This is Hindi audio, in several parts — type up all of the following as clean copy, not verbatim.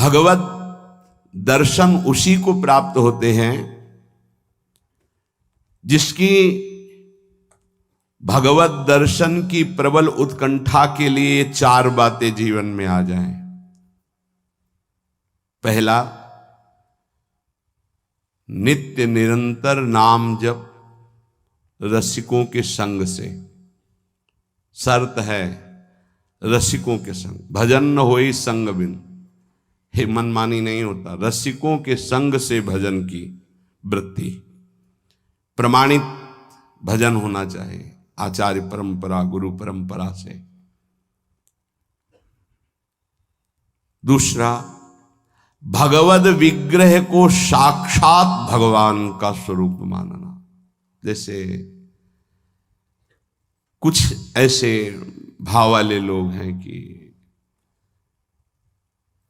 भगवत दर्शन उसी को प्राप्त होते हैं जिसकी भगवत दर्शन की प्रबल उत्कंठा के लिए 4 बातें जीवन में आ जाएं। पहला, नित्य निरंतर नाम जप रसिकों के संग से। शर्त है रसिकों के संग, भजन न होई संग बिन। हे मनमानी नहीं होता, रसिकों के संग से भजन की वृत्ति। प्रमाणित भजन होना चाहिए, आचार्य परंपरा, गुरु परंपरा से। दूसरा, भगवद विग्रह को साक्षात भगवान का स्वरूप मानना। जैसे कुछ ऐसे भाव वाले लोग हैं कि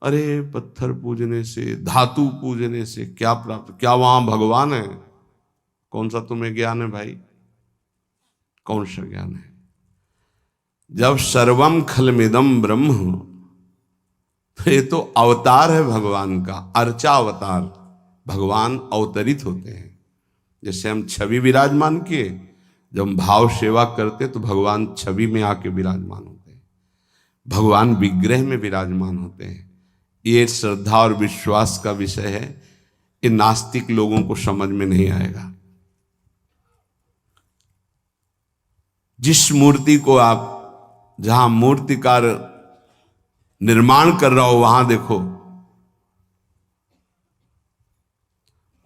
अरे पत्थर पूजने से, धातु पूजने से क्या प्राप्त, क्या वहां भगवान है? कौन सा तुम्हें ज्ञान है भाई? कौन सा ज्ञान है? जब सर्वम खलमिदम ब्रह्म, तो ये तो अवतार है भगवान का, अर्चा अवतार। भगवान अवतरित होते हैं। जैसे हम छवि विराजमान किए, जब हम भाव सेवा करते तो भगवान छवि में आके विराजमान होते हैं, भगवान विग्रह में विराजमान होते हैं। ये श्रद्धा और विश्वास का विषय है, ये नास्तिक लोगों को समझ में नहीं आएगा। जिस मूर्ति को आप, जहां मूर्तिकार निर्माण कर रहा हो, वहां देखो,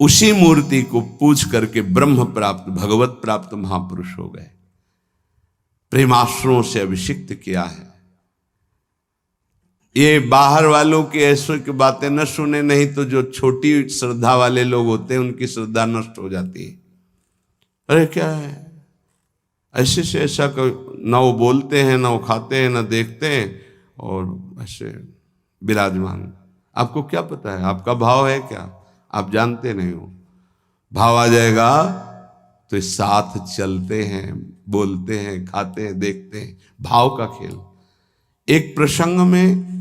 उसी मूर्ति को पूज करके ब्रह्म प्राप्त, भगवत प्राप्त महापुरुष हो गए। प्रेमाश्रुओं से अभिषिक्त किया है। ये बाहर वालों की ऐसों की बातें न सुने, नहीं तो जो छोटी श्रद्धा वाले लोग होते हैं उनकी श्रद्धा नष्ट हो जाती है। अरे क्या है, ऐसे से ऐसा, ना वो बोलते हैं, ना वो खाते हैं, ना देखते हैं, और ऐसे विराजमान। आपको क्या पता है? आपका भाव है क्या? आप जानते नहीं हो। भाव आ जाएगा तो साथ चलते हैं, बोलते हैं, खाते हैं, देखते हैं। भाव का खेल। एक प्रसंग में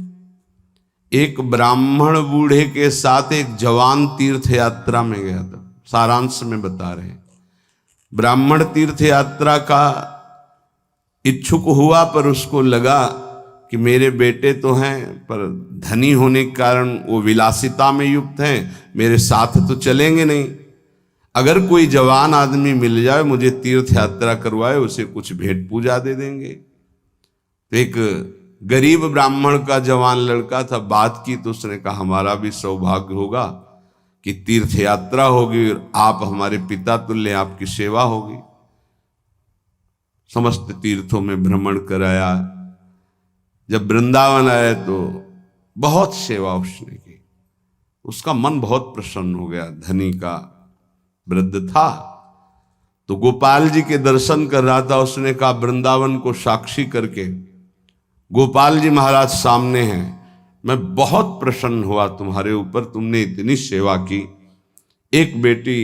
एक ब्राह्मण बूढ़े के साथ एक जवान तीर्थ यात्रा में गया था। सारांश में बता रहे हैं। ब्राह्मण तीर्थ यात्रा का इच्छुक हुआ, पर उसको लगा कि मेरे बेटे तो हैं, पर धनी होने के कारण वो विलासिता में युक्त हैं, मेरे साथ तो चलेंगे नहीं। अगर कोई जवान आदमी मिल जाए, मुझे तीर्थ यात्रा करवाए, उसे कुछ भेंट पूजा दे देंगे। तो एक गरीब ब्राह्मण का जवान लड़का था, बात की तो उसने कहा हमारा भी सौभाग्य होगा कि तीर्थ यात्रा होगी और आप हमारे पिता तुल्य, आपकी सेवा होगी। समस्त तीर्थों में भ्रमण कराया। जब वृंदावन आए तो बहुत सेवा उसने की। उसका मन बहुत प्रसन्न हो गया। धनी का वृद्ध था तो गोपाल जी के दर्शन कर रहा था। उसने कहा वृंदावन को साक्षी करके, गोपाल जी महाराज सामने हैं, मैं बहुत प्रसन्न हुआ तुम्हारे ऊपर, तुमने इतनी सेवा की। एक बेटी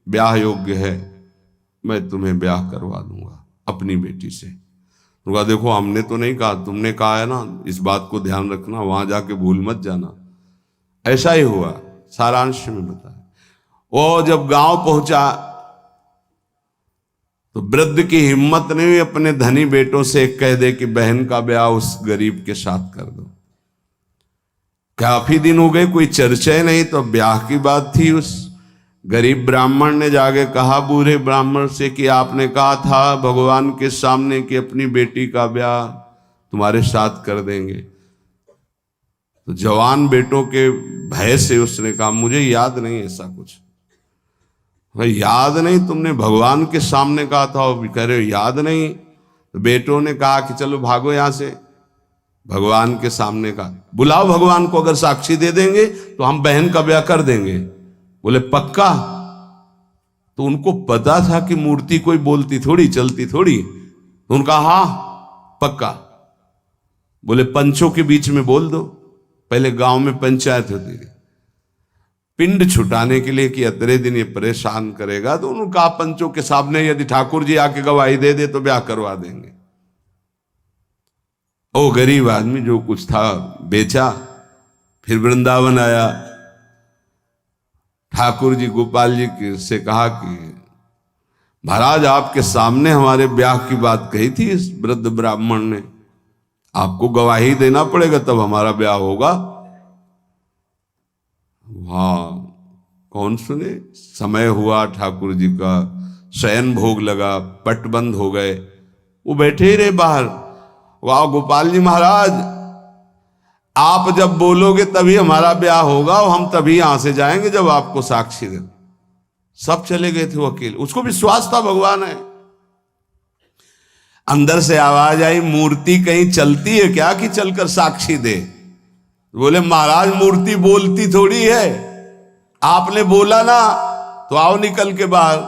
ब्याह योग्य है, मैं तुम्हें ब्याह करवा दूंगा अपनी बेटी से। उनका देखो हमने तो नहीं कहा, तुमने कहा है ना, इस बात को ध्यान रखना, वहां जाके भूल मत जाना। ऐसा ही हुआ। सारांश में बताया। वो जब गांव पहुंचा तो वृद्ध की हिम्मत नहीं हुई अपने धनी बेटों से कह दे कि बहन का ब्याह उस गरीब के साथ कर दो। काफी दिन हो गए, कोई चर्चा ही नहीं, तो ब्याह की बात थी। उस गरीब ब्राह्मण ने जाके कहा बूढ़े ब्राह्मण से कि आपने कहा था भगवान के सामने कि अपनी बेटी का ब्याह तुम्हारे साथ कर देंगे। तो जवान बेटों के भय से उसने कहा मुझे याद नहीं ऐसा कुछ। भाई याद नहीं? तुमने भगवान के सामने कहा था। और कह रहे हो याद नहीं? तो बेटों ने कहा कि चलो भागो यहां से। भगवान के सामने का बुलाओ, भगवान को, अगर साक्षी दे देंगे तो हम बहन का ब्याह कर देंगे। बोले पक्का? तो उनको पता था कि मूर्ति कोई बोलती थोड़ी, चलती थोड़ी। तो उनका हाँ पक्का। बोले पंचों के बीच में बोल दो। पहले गांव में पंचायत होती थी पिंड छुटाने के लिए कि अतरे दिन ये परेशान करेगा। तो उन्होंने कहा पंचों के सामने यदि ठाकुर जी आके गवाही दे दे तो ब्याह करवा देंगे। ओ गरीब आदमी जो कुछ था बेचा, फिर वृंदावन आया, ठाकुर जी गोपाल जी से कहा कि महाराज आपके सामने हमारे ब्याह की बात कही थी इस वृद्ध ब्राह्मण ने, आपको गवाही देना पड़ेगा तब हमारा ब्याह होगा। हाँ, कौन सुने। समय हुआ, ठाकुर जी का शयन भोग लगा, पट बंद हो गए, वो बैठे ही रहे बाहर। वाह गोपाल जी महाराज, आप जब बोलोगे तभी हमारा ब्याह होगा और हम तभी यहां से जाएंगे जब आपको साक्षी दे। सब चले गए थे वो अकेले, उसको विश्वास था भगवान है। अंदर से आवाज आई, मूर्ति कहीं चलती है क्या कि चलकर साक्षी दे। बोले महाराज मूर्ति बोलती थोड़ी है, आपने बोला ना तो आओ निकल के बाहर।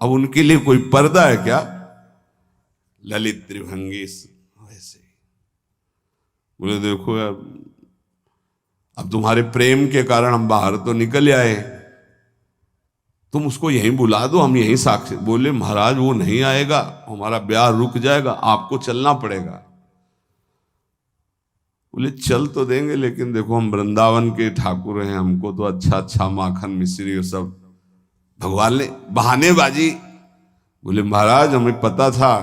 अब उनके लिए कोई पर्दा है क्या। ललित त्रिभंगी वैसे। बोले देखो यार, अब तुम्हारे प्रेम के कारण हम बाहर तो निकल आए, तुम उसको यहीं बुला दो, हम यहीं साक्षी। बोले महाराज वो नहीं आएगा, हमारा ब्याह रुक जाएगा, आपको चलना पड़ेगा। बोले चल तो देंगे, लेकिन देखो हम वृंदावन के ठाकुर हैं, हमको तो अच्छा अच्छा माखन मिश्री सब भगवान ने बहानेबाजी। बोले महाराज हमें पता था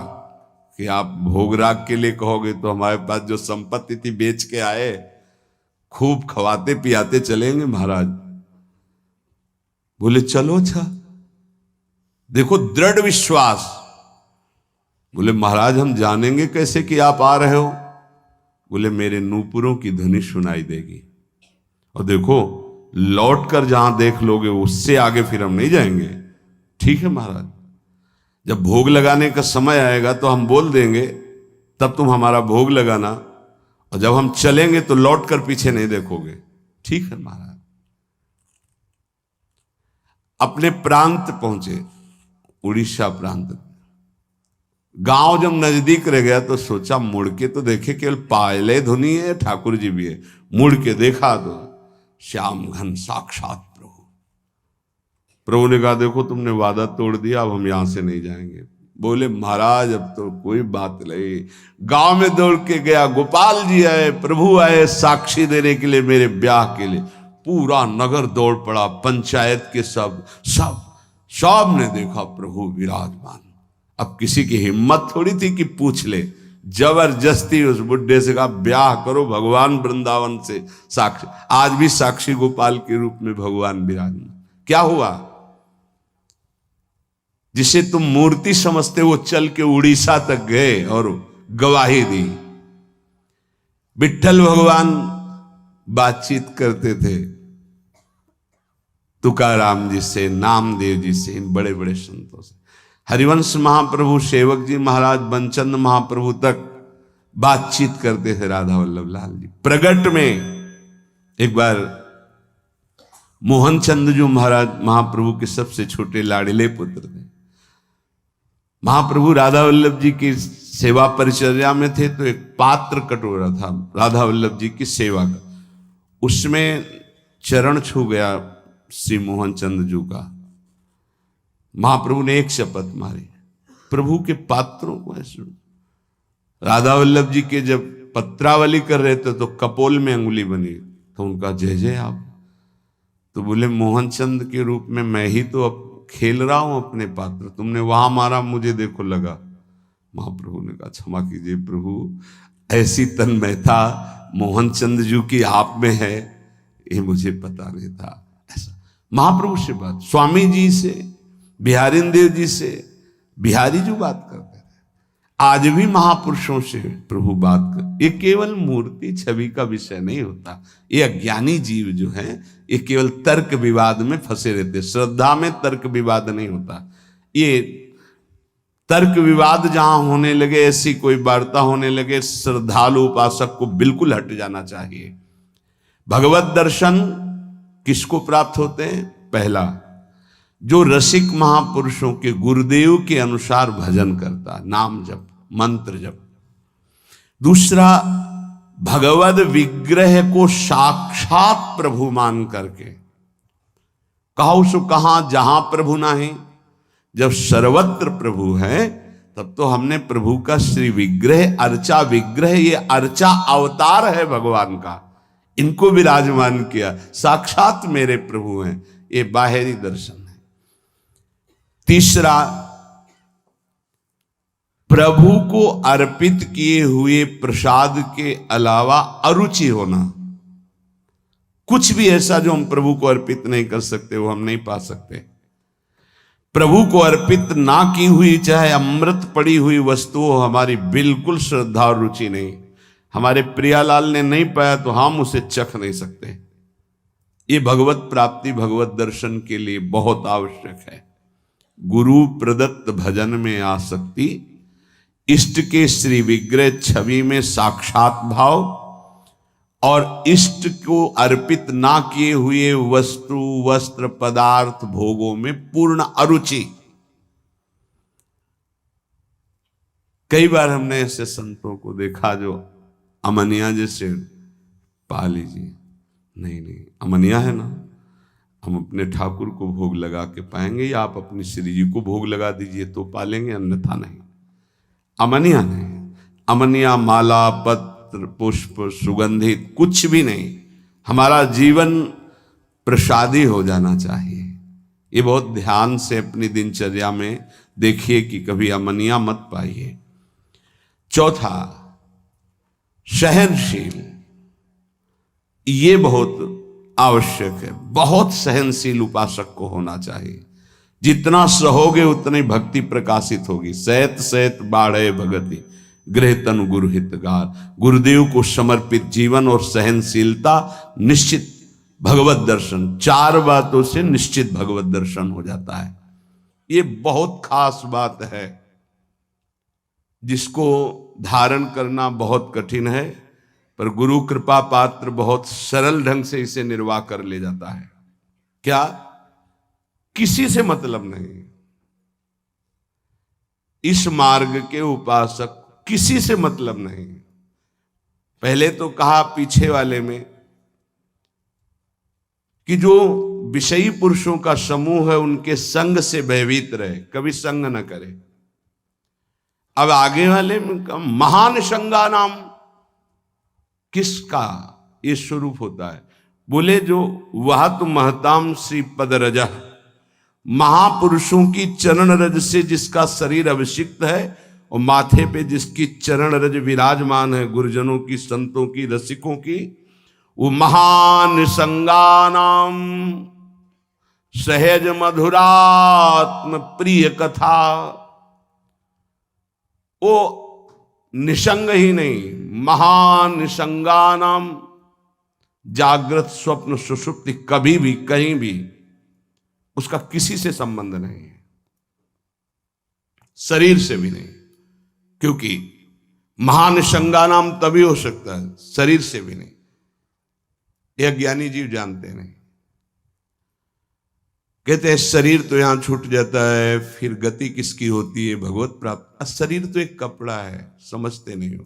कि आप भोगराग के लिए कहोगे तो हमारे पास जो संपत्ति थी बेच के आए, खूब खवाते पियाते चलेंगे महाराज। बोले चलो अच्छा, देखो दृढ़ विश्वास। बोले महाराज हम जानेंगे कैसे कि आप आ रहे हो। बोले मेरे नूपुरों की ध्वनि सुनाई देगी, और देखो लौट कर जहां देख लोगे उससे आगे फिर हम नहीं जाएंगे। ठीक है महाराज, जब भोग लगाने का समय आएगा तो हम बोल देंगे, तब तुम हमारा भोग लगाना, और जब हम चलेंगे तो लौट कर पीछे नहीं देखोगे। ठीक है महाराज। अपने प्रांत पहुंचे, उड़ीसा प्रांत। गांव जब नजदीक रह गया तो सोचा मुड़ के तो देखे, केवल पायले धुनी है, ठाकुर जी भी है। मुड़ के देखा तो श्याम घन साक्षात प्रभु। प्रभु ने कहा देखो तुमने वादा तोड़ दिया, अब हम यहां से नहीं जाएंगे। बोले महाराज अब तो कोई बात नहीं। गांव में दौड़ के गया, गोपाल जी आए, प्रभु आए साक्षी देने के लिए मेरे ब्याह के लिए। पूरा नगर दौड़ पड़ा, पंचायत के सब ने देखा प्रभु विराजमान। अब किसी की हिम्मत थोड़ी थी कि पूछ ले, जबरदस्ती उस बुड्ढे से कहा ब्याह करो भगवान वृंदावन से साक्षी। आज भी साक्षी गोपाल के रूप में भगवान विराजमान। क्या हुआ, जिसे तुम मूर्ति समझते वो चल के उड़ीसा तक गए और गवाही दी। विट्ठल भगवान बातचीत करते थे तुकाराम जी से, नामदेव जी से, इन बड़े बड़े संतों से। हरिवंश महाप्रभु, सेवक जी महाराज, बंचंद महाप्रभु तक बातचीत करते थे राधा वल्लभ लाल जी। प्रगट में एक बार मोहन चंद जी महाराज महाप्रभु के सबसे छोटे लाडले पुत्र थे। महाप्रभु राधा वल्लभ जी की सेवा परिचर्या में थे, तो एक पात्र कटोरा था राधा वल्लभ जी की सेवा का, उसमें चरण छू गया श्री मोहन चंद जी का। महाप्रभु ने एक शपथ मारी, प्रभु के पात्रों को ऐसे। राधा वल्लभ जी के जब पत्रावली कर रहे थे तो कपोल में अंगुली बनी, तो उनका जय जय आप। तो बोले मोहन चंद के रूप में मैं ही तो अब खेल रहा हूं अपने पात्र, तुमने वहां मारा मुझे देखो लगा। महाप्रभु ने कहा क्षमा कीजिए प्रभु, ऐसी तन्मयता मोहन चंद जी की आप में है, ये मुझे पता नहीं था। ऐसा महाप्रभु से बात, स्वामी जी से, बिहारी देव जी से बिहारी जी बात करते थे। आज भी महापुरुषों से प्रभु बात कर। ये केवल मूर्ति छवि का विषय नहीं होता। ये अज्ञानी जीव जो हैं ये केवल तर्क विवाद में फंसे रहते। श्रद्धा में तर्क विवाद नहीं होता। ये तर्क विवाद जहां होने लगे, ऐसी कोई वार्ता होने लगे, श्रद्धालु उपासक को बिल्कुल हट जाना चाहिए। भगवत दर्शन किसको प्राप्त होते हैं? पहला, जो रसिक महापुरुषों के गुरुदेव के अनुसार भजन करता, नाम जप, मंत्र जप। दूसरा, भगवद विग्रह को साक्षात प्रभु मान करके। कहो सो कहां जहां प्रभु नाही, जब सर्वत्र प्रभु है तब तो हमने प्रभु का श्री विग्रह, अर्चा विग्रह, ये अर्चा अवतार है भगवान का, इनको विराजमान किया, साक्षात मेरे प्रभु हैं। ये बाहरी दर्शन है। तीसरा, प्रभु को अर्पित किए हुए प्रसाद के अलावा अरुचि होना। कुछ भी ऐसा जो हम प्रभु को अर्पित नहीं कर सकते वो हम नहीं पा सकते। प्रभु को अर्पित ना की हुई चाहे अमृत पड़ी हुई वस्तु हो, हमारी बिल्कुल श्रद्धा और रुचि नहीं। हमारे प्रियालाल ने नहीं पाया तो हम उसे चख नहीं सकते। ये भगवत प्राप्ति, भगवत दर्शन के लिए बहुत आवश्यक है। गुरु प्रदत्त भजन में आसक्ति, इष्ट के श्री विग्रह छवि में साक्षात भाव, और इष्ट को अर्पित ना किए हुए वस्तु, वस्त्र, पदार्थ, भोगों में पूर्ण अरुचि। कई बार हमने ऐसे संतों को देखा जो अमनिया जैसे पा लीजिए, नहीं अमनिया है ना, हम अपने ठाकुर को भोग लगा के पाएंगे, या आप अपनी श्री जी को भोग लगा दीजिए तो पालेंगे, अन्यथा नहीं। अमनिया नहीं, अमनिया माला, पत्र, पुष्प, सुगंधित कुछ भी नहीं। हमारा जीवन प्रसादी हो जाना चाहिए। ये बहुत ध्यान से अपनी दिनचर्या में देखिए कि कभी अमनिया मत पाइए। चौथा, सहनशील। ये बहुत आवश्यक है। बहुत सहनशील उपासक को होना चाहिए। जितना सहोगे उतनी भक्ति प्रकाशित होगी। सहत सहत बाढ़े भगति, गृह तनु गुरु हितगार। गुरुदेव को समर्पित जीवन और सहनशीलता, निश्चित भगवत दर्शन। चार बातों से निश्चित भगवत दर्शन हो जाता है। ये बहुत खास बात है जिसको धारण करना बहुत कठिन है, पर गुरु कृपा पात्र बहुत सरल ढंग से इसे निर्वाह कर ले जाता है। क्या? किसी से मतलब नहीं। इस मार्ग के उपासक किसी से मतलब नहीं। पहले तो कहा पीछे वाले में कि जो विषयी पुरुषों का समूह है उनके संग से भयभीत रहे, कभी संग न करे। अब आगे वाले में महान संगा नाम किसका ये स्वरूप होता है? बोले जो वह तो महताम श्री पद रजा, महापुरुषों की चरण रज से जिसका शरीर अभिषिक्त है और माथे पे जिसकी चरण रज विराजमान है, गुरुजनों की, संतों की, रसिकों की, वो महान संगानाम सहज मधुरात्म प्रिय कथा। वो निसंग ही नहीं, महान निसंगानाम, जागृत स्वप्न सुषुप्ति, कभी भी कहीं भी उसका किसी से संबंध नहीं है, शरीर से भी नहीं। क्योंकि महान संगानाम तभी हो सकता है, शरीर से भी नहीं। यह ज्ञानी जीव जानते नहीं। कहते हैं शरीर तो यहां छूट जाता है, फिर गति किसकी होती है? भगवत प्राप्त। शरीर तो एक कपड़ा है, समझते नहीं हो।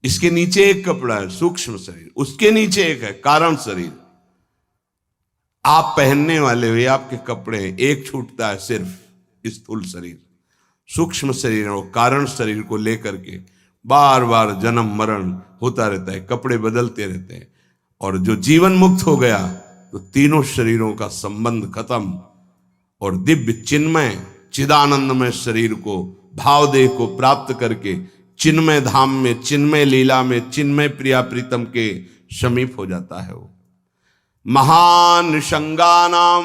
इसके नीचे एक कपड़ा है, सूक्ष्म शरीर, उसके नीचे एक है कारण शरीर। आप पहनने वाले हो, आपके कपड़े हैं, एक छूटता है सिर्फ स्थूल शरीर। सूक्ष्म शरीर और कारण शरीर को लेकर के बार बार जन्म मरण होता रहता है, कपड़े बदलते रहते हैं। और जो जीवन मुक्त हो गया तो तीनों शरीरों का संबंध खत्म, और दिव्य चिन्मय चिदानंदमय शरीर को, भाव देह को प्राप्त करके चिन्मय धाम में, चिन्मय लीला में, चिन्मय प्रिया प्रीतम के समीप हो जाता है। वो महान संगानाम।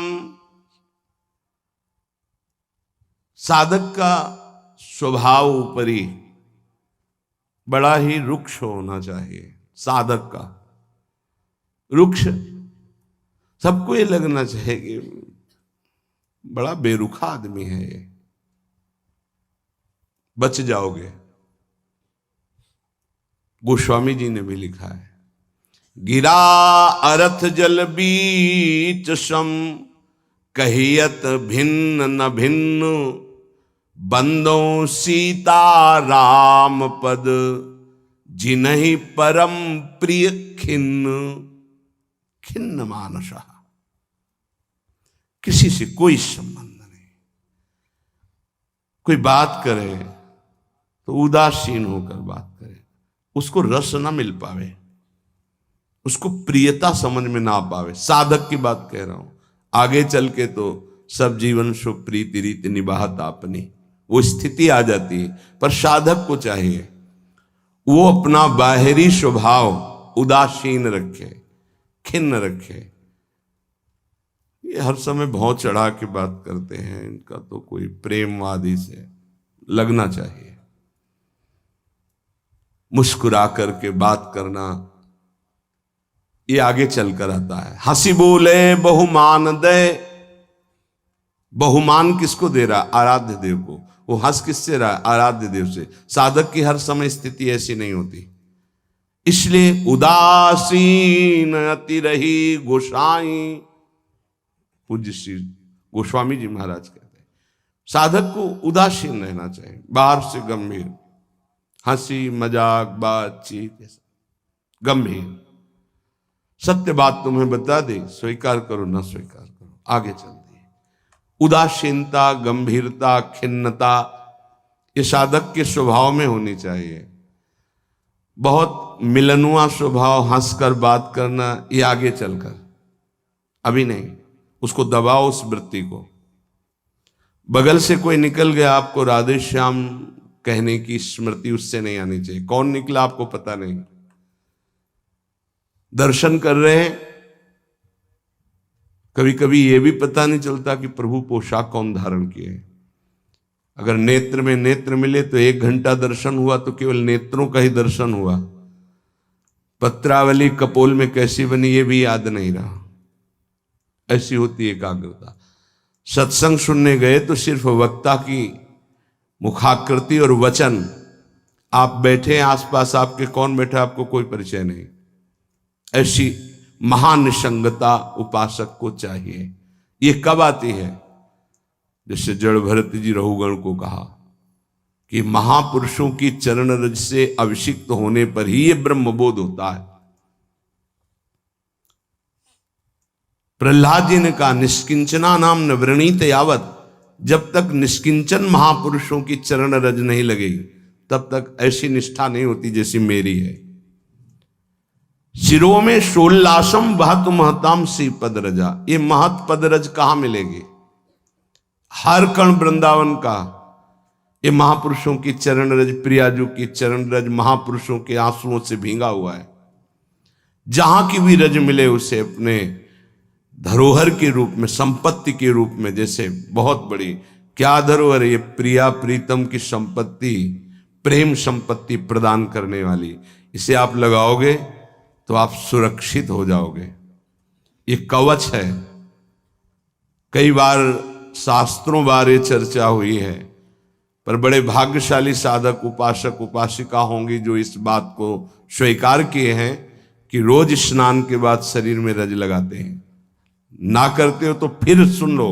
साधक का स्वभाव ऊपरी बड़ा ही रुक्ष होना चाहिए। साधक का रुक्ष, सबको ये लगना चाहिए कि बड़ा बेरुखा आदमी है ये, बच जाओगे। गोस्वामी जी ने भी लिखा है, गिरा अरथ जल बीच सम, कहियत भिन्न न भिन्न, बंदों सीता राम पद, जिन्हि परम प्रिय खिन्न। खिन्न मानसा, किसी से कोई संबंध नहीं। कोई बात करे तो उदासीन होकर बात करे, उसको रस ना मिल पावे। उसको प्रियता समझ में ना पावे। साधक की बात कह रहा हूं, आगे चल के तो सब जीवन शो प्रीति रीति निभात आपनी, वो स्थिति आ जाती है। पर साधक को चाहिए वो अपना बाहरी स्वभाव उदासीन रखे, खिन्न रखे। ये हर समय भौं चढ़ा के बात करते हैं, इनका तो कोई प्रेमवादी से लगना चाहिए। मुस्कुरा करके बात करना, ये आगे चलकर आता है। हंसी बोले बहुमान दे, बहुमान किसको दे रहा? आराध्य देव को। वो हंस किससे रहा? आराध्य देव से। साधक की हर समय स्थिति ऐसी नहीं होती, इसलिए उदासीन अति रही गोसाई। पूज्य श्री गोस्वामी जी महाराज कहते हैं साधक को उदासीन रहना चाहिए, बाहर से गंभीर, हंसी मजाक बातचीत गंभीर। सत्य बात तुम्हें बता दे, स्वीकार करो ना स्वीकार करो, आगे चलती है। उदासीनता, गंभीरता, खिन्नता ये साधक के स्वभाव में होनी चाहिए। बहुत मिलनुआ स्वभाव, हंसकर बात करना, ये आगे चलकर, अभी नहीं। उसको दबाओ उस वृत्ति को। बगल से कोई निकल गया, आपको राधे श्याम कहने की स्मृति उससे नहीं आनी चाहिए। कौन निकला आपको पता नहीं। दर्शन कर रहे हैं, कभी कभी यह भी पता नहीं चलता कि प्रभु पोशाक कौन धारण किए। अगर नेत्र में नेत्र मिले तो 1 घंटा दर्शन हुआ तो केवल नेत्रों का ही दर्शन हुआ। पत्रावली कपोल में कैसी बनी ये भी याद नहीं रहा। ऐसी होती एकाग्रता। सत्संग सुनने गए तो सिर्फ वक्ता की मुखाकृति और वचन, आप बैठे आसपास, आपके कौन बैठा आपको कोई परिचय नहीं। ऐसी महानिसंगता उपासक को चाहिए। ये कब आती है? जैसे जड़ भरत जी रघुगण को कहा कि महापुरुषों की चरण रज से अभिषिक्त होने पर ही ये ब्रह्मबोध होता है। प्रहलाद जी ने कहा निष्किंचना नाम न वृणीत यावत, जब तक निष्किंचन महापुरुषों की चरण रज नहीं लगेगी तब तक ऐसी निष्ठा नहीं होती जैसी मेरी है। शिरो में शोल्लासम वहत महताम सी पद रजा। ये महत पद रज कहां मिलेगी? हर कण वृंदावन का ये महापुरुषों की चरण रज, प्रियाजू की चरण रज महापुरुषों के आंसुओं से भींगा हुआ है। जहां की भी रज मिले उसे अपने धरोहर के रूप में, संपत्ति के रूप में, जैसे बहुत बड़ी क्या धरोहर, ये प्रिया प्रीतम की संपत्ति, प्रेम संपत्ति प्रदान करने वाली, इसे आप लगाओगे तो आप सुरक्षित हो जाओगे। ये कवच है। कई बार शास्त्रों बारे चर्चा हुई है, पर बड़े भाग्यशाली साधक उपासक उपासिका होंगी जो इस बात को स्वीकार किए हैं कि रोज स्नान के बाद शरीर में रज लगाते हैं। ना करते हो तो फिर सुन लो,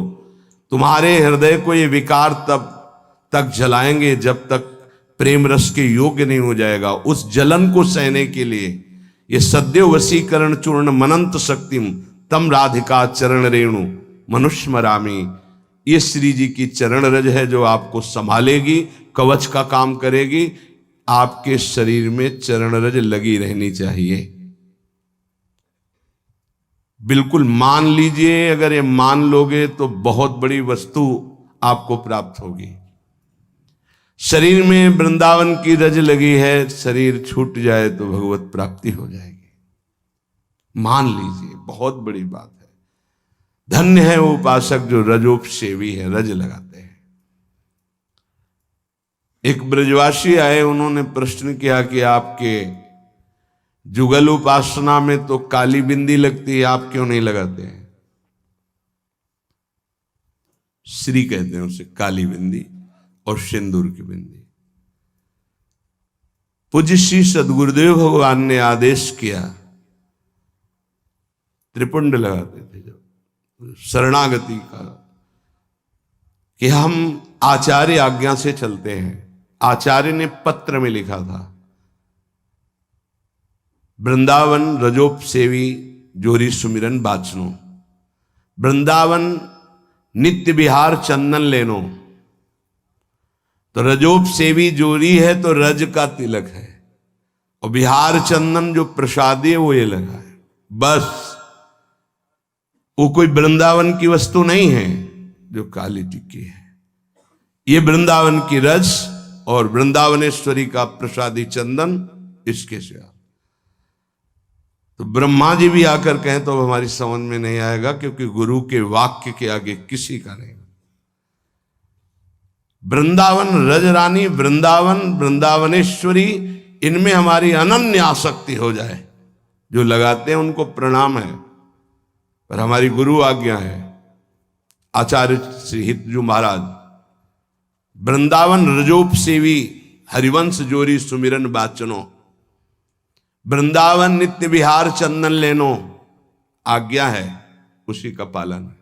तुम्हारे हृदय को ये विकार तब तक जलाएंगे जब तक प्रेम रस के योग्य नहीं हो जाएगा। उस जलन को सहने के लिए ये सद्यो वशीकरण चूर्ण मनंत शक्तिम तम राधिका चरण रेणु मनुष्मरामी। ये श्री जी की चरण रज है जो आपको संभालेगी, कवच का काम करेगी। आपके शरीर में चरण रज लगी रहनी चाहिए। बिल्कुल मान लीजिए, अगर ये मान लोगे तो बहुत बड़ी वस्तु आपको प्राप्त होगी। शरीर में वृंदावन की रज लगी है, शरीर छूट जाए तो भगवत प्राप्ति हो जाएगी। मान लीजिए, बहुत बड़ी बात है। धन्य है वो उपासक जो रजोपसेवी है, रज लगाते हैं। एक ब्रजवासी आए, उन्होंने प्रश्न किया कि आपके जुगल उपासना में तो काली बिंदी लगती है, आप क्यों नहीं लगाते हैं? श्री कहते हैं उसे, काली बिंदी और सिंदूर की बिंदी। पूज्य श्री सदगुरुदेव भगवान ने आदेश किया, त्रिपुंड लगाते थे जब शरणागति का, कि हम आचार्य आज्ञा से चलते हैं। आचार्य ने पत्र में लिखा था, वृंदावन रजोप सेवी जोरी सुमिरन बाचनो, वृंदावन नित्य विहार चंदन लेनो। तो रजोप सेवी जोरी है तो रज का तिलक है, और बिहार चंदन जो प्रसादी है वो ये लगा है। बस वो कोई वृंदावन की वस्तु नहीं है जो काली टिक्की है। ये वृंदावन की रस और वृंदावनेश्वरी का प्रसादी चंदन, इसके सिवा तो ब्रह्मा जी भी आकर कहें तो हमारी समझ में नहीं आएगा, क्योंकि गुरु के वाक्य के आगे किसी का नहीं। वृंदावन रजरानी, वृंदावन वृंदावनेश्वरी, इनमें हमारी अनन्य आसक्ति हो जाए। जो लगाते हैं उनको प्रणाम है, पर हमारी गुरु आज्ञा है। आचार्य श्री हितजू महाराज, वृंदावन रजोप सेवी हरिवंश जोरी सुमिरन बाचनो, वृंदावन नित्य विहार चंदन लेनो, आज्ञा है, उसी का पालन है।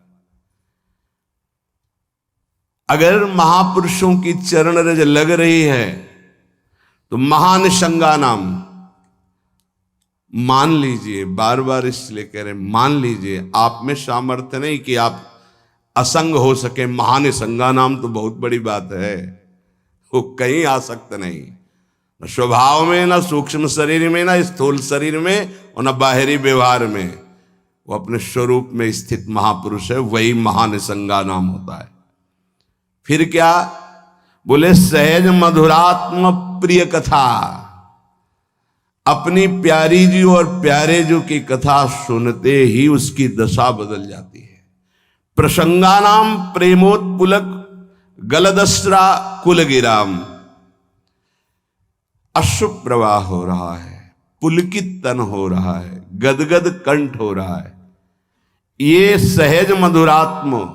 अगर महापुरुषों की चरण रज लग रही है तो महानिशंगा नाम मान लीजिए। बार बार इसलिए कह रहे मान लीजिए, आप में सामर्थ्य नहीं कि आप असंग हो सके। महानिशंगा नाम तो बहुत बड़ी बात है, वो कहीं आसक्त नहीं, न स्वभाव में, न सूक्ष्म शरीर में, न स्थूल शरीर में, और न बाहरी व्यवहार में। वो अपने स्वरूप में स्थित महापुरुष है, वही महानिशंगा नाम होता है। फिर क्या बोले? सहज मधुरात्म प्रिय कथा, अपनी प्यारी जी और प्यारे जी की कथा सुनते ही उसकी दशा बदल जाती है। प्रसंगानाम प्रेमोत्पुलक गलदस्रा कुलगिराम, अश्रु प्रवाह हो रहा है, पुलकित तन हो रहा है, गदगद कंठ हो रहा है। ये सहज मधुरात्म,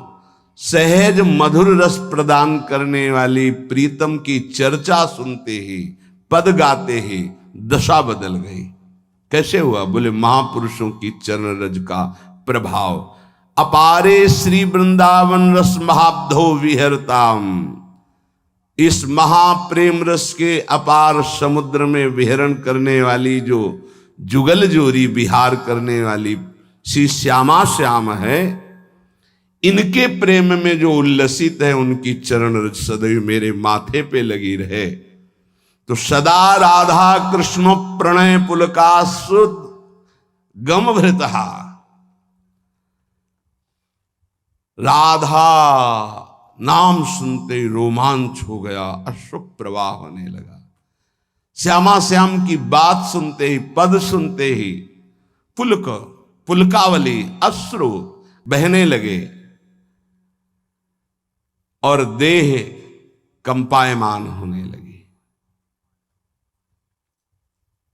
सहज मधुर रस प्रदान करने वाली प्रीतम की चर्चा सुनते ही, पद गाते ही दशा बदल गई। कैसे हुआ? बोले महापुरुषों की चरण रज का प्रभाव। अपारे श्री वृंदावन रस महाब्धो विहरताम, इस महाप्रेम रस के अपार समुद्र में विहरण करने वाली जो जुगल जोरी विहार करने वाली श्री श्यामा श्याम है, इनके प्रेम में जो उल्लसित है, उनकी चरण रज सदैव मेरे माथे पे लगी रहे। तो सदा राधा कृष्ण प्रणय पुलकासुद गमभृतहा, राधा नाम सुनते ही रोमांच हो गया, अश्रु प्रवाह होने लगा। श्यामा श्याम की बात सुनते ही, पद सुनते ही पुलक, पुलकावली, अश्रु बहने लगे और देह कंपायमान होने लगी।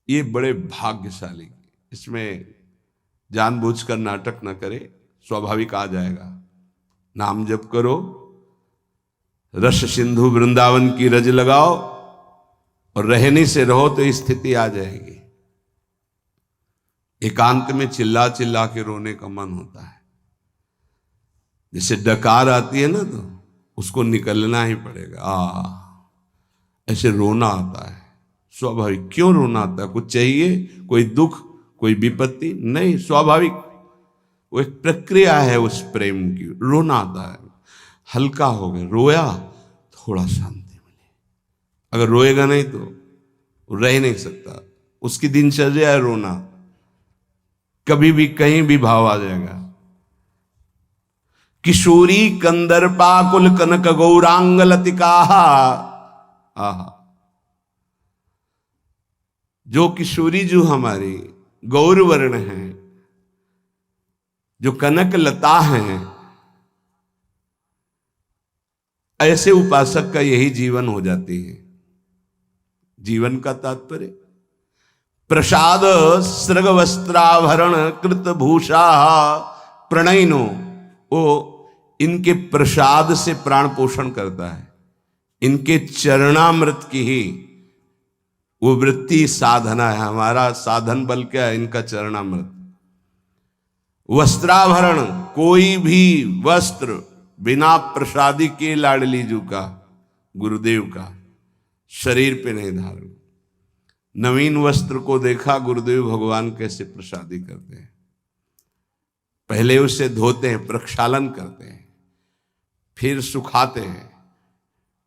ये बड़े भाग्यशाली, इसमें जानबूझकर नाटक न करे, स्वाभाविक आ जाएगा। नाम जप करो, रस सिंधु वृंदावन की रज लगाओ और रहनी से रहो तो स्थिति आ जाएगी। एकांत में चिल्ला चिल्ला के रोने का मन होता है। जैसे डकार आती है ना, तो उसको निकलना ही पड़ेगा। ऐसे रोना आता है, स्वाभाविक। क्यों रोना आता है? कुछ चाहिए, कोई दुख, कोई विपत्ति? नहीं, स्वाभाविक। वो एक प्रक्रिया है उस प्रेम की। रोना आता है, हल्का हो गया, रोया, थोड़ा शांति मिली। अगर रोएगा नहीं तो रह नहीं सकता। उसकी दिनचर्या है रोना, कभी भी कहीं भी भाव आ जाएगा। किशोरी कंदर्पा कुल कनक गौरांग लतिका, आहा, जो किशोरी जो हमारी गौर वर्ण है, जो कनक लता है, ऐसे उपासक का यही जीवन हो जाती है। जीवन का तात्पर्य प्रसाद सृग वस्त्राभरण कृत भूषा प्रणयनो, वो इनके प्रसाद से प्राण पोषण करता है। इनके चरणामृत की ही वो वृत्ति साधना है। हमारा साधन बल क्या है? इनका चरणामृत। वस्त्राभरण, कोई भी वस्त्र बिना प्रसादी के लाडली जू का, गुरुदेव का, शरीर पे नहीं धारण। नवीन वस्त्र को देखा गुरुदेव भगवान कैसे प्रसादी करते हैं। पहले उसे धोते हैं, प्रक्षालन करते हैं, फिर सुखाते हैं,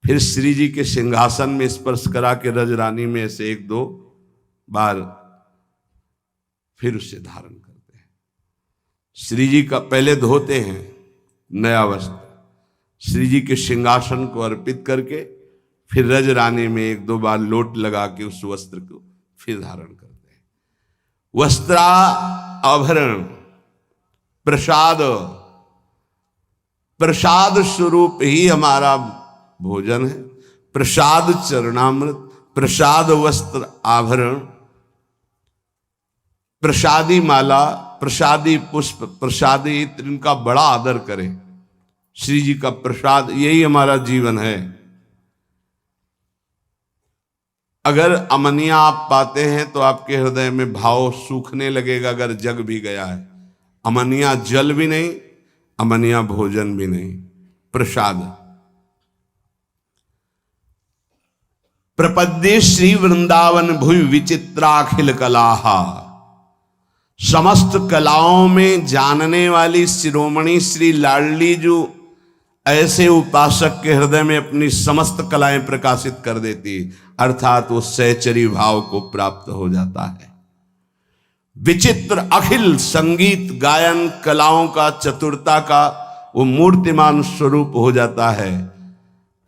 फिर श्री जी के सिंहासन में स्पर्श करा के रजरानी में ऐसे 1-2 बार फिर उसे धारण करते हैं। श्री जी का पहले धोते हैं नया वस्त्र, श्री जी के सिंहासन को अर्पित करके फिर रज रानी में एक दो बार लोट लगा के उस वस्त्र को फिर धारण करते हैं। वस्त्रा आभरण प्रसाद, प्रसाद स्वरूप ही हमारा भोजन है। प्रसाद चरणामृत, प्रसाद वस्त्र आभरण, प्रसादी माला, प्रसादी पुष्प, प्रसादी इत्र, इनका बड़ा आदर करें। श्री जी का प्रसाद यही हमारा जीवन है। अगर अमनिया आप पाते हैं तो आपके हृदय में भाव सूखने लगेगा। अगर जग भी गया है, अमनिया जल भी नहीं, अमनिया भोजन भी नहीं, प्रसाद। प्रपद्ये श्री वृंदावन भुवि विचित्राखिल कलाहा, समस्त कलाओं में जानने वाली शिरोमणि श्री लाडली जो ऐसे उपासक के हृदय में अपनी समस्त कलाएं प्रकाशित कर देती, अर्थात वो सहचरी भाव को प्राप्त हो जाता है। विचित्र अखिल संगीत गायन कलाओं का, चतुरता का वो मूर्तिमान स्वरूप हो जाता है।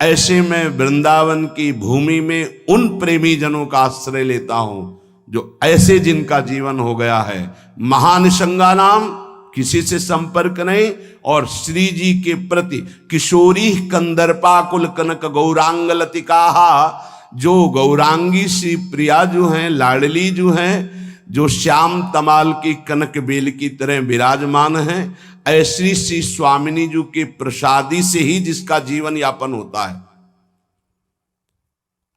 ऐसे में वृंदावन की भूमि में उन प्रेमी जनों का आश्रय लेता हूं जो ऐसे जिनका जीवन हो गया है महानिसंगा नाम, किसी से संपर्क नहीं, और श्री जी के प्रति किशोरी कंदर्पा कुल कनक गौरांग लतिकाहा, जो गौरांगी श्री प्रिया जो हैं, लाडली जो हैं, जो श्याम तमाल की कनक बेल की तरह विराजमान हैं, ऐसी श्री स्वामिनी जी के प्रसादी से ही जिसका जीवन यापन होता है।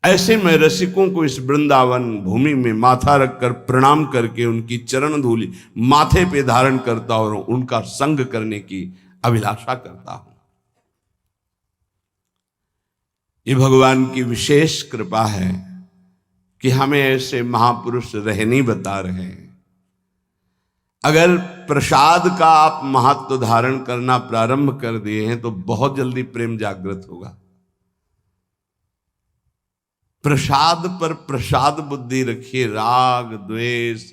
ऐसे में रसिकों को इस वृंदावन भूमि में माथा रखकर प्रणाम करके उनकी चरण धूलि माथे पे धारण करता और उनका संग करने की अभिलाषा करता हूं। ये भगवान की विशेष कृपा है कि हमें ऐसे महापुरुष रहनी बता रहे हैं। अगर प्रसाद का आप महत्व धारण करना प्रारंभ कर दिए हैं तो बहुत जल्दी प्रेम जागृत होगा। प्रसाद पर प्रसाद बुद्धि रखिए, राग द्वेष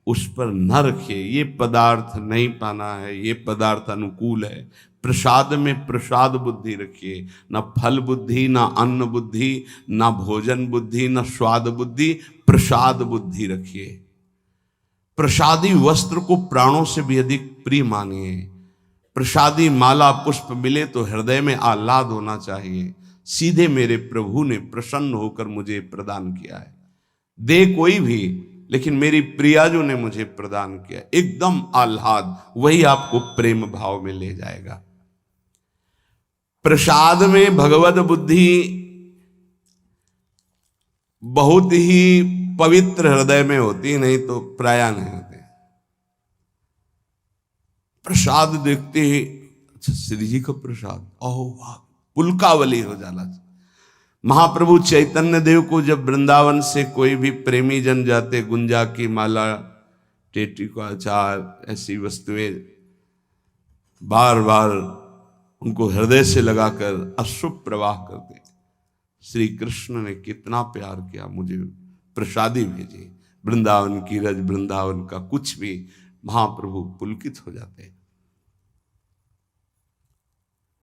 उस पर न रखिए। ये पदार्थ नहीं पाना है, ये पदार्थ अनुकूल है। प्रसाद में प्रसाद बुद्धि रखिए, न फल बुद्धि, न अन्न बुद्धि, न भोजन बुद्धि, न स्वाद बुद्धि, प्रसाद बुद्धि रखिए। प्रसादी वस्त्र को प्राणों से भी अधिक प्रिय मानिए। प्रसादी माला पुष्प मिले तो हृदय में आह्लाद होना चाहिए, सीधे मेरे प्रभु ने प्रसन्न होकर मुझे प्रदान किया है। दे कोई भी, लेकिन मेरी प्रियाजू ने मुझे प्रदान किया, एकदम आह्लाद, वही आपको प्रेम भाव में ले जाएगा। प्रसाद में भगवत बुद्धि बहुत ही पवित्र हृदय में होती, नहीं तो प्राय नहीं होते। प्रसाद देखते ही अच्छा श्री जी का प्रसाद, ओह वाह, पुलकावली हो जाना। महाप्रभु चैतन्य देव को जब वृंदावन से कोई भी प्रेमी जन जाते, गुंजा की माला, टेटी का अचार, ऐसी वस्तुएं बार बार उनको हृदय से लगाकर अश्रु प्रवाह करते। श्री कृष्ण ने कितना प्यार किया, मुझे प्रसादी भेजी। वृंदावन की रज, वृंदावन का कुछ भी, महाप्रभु पुलकित हो जाते।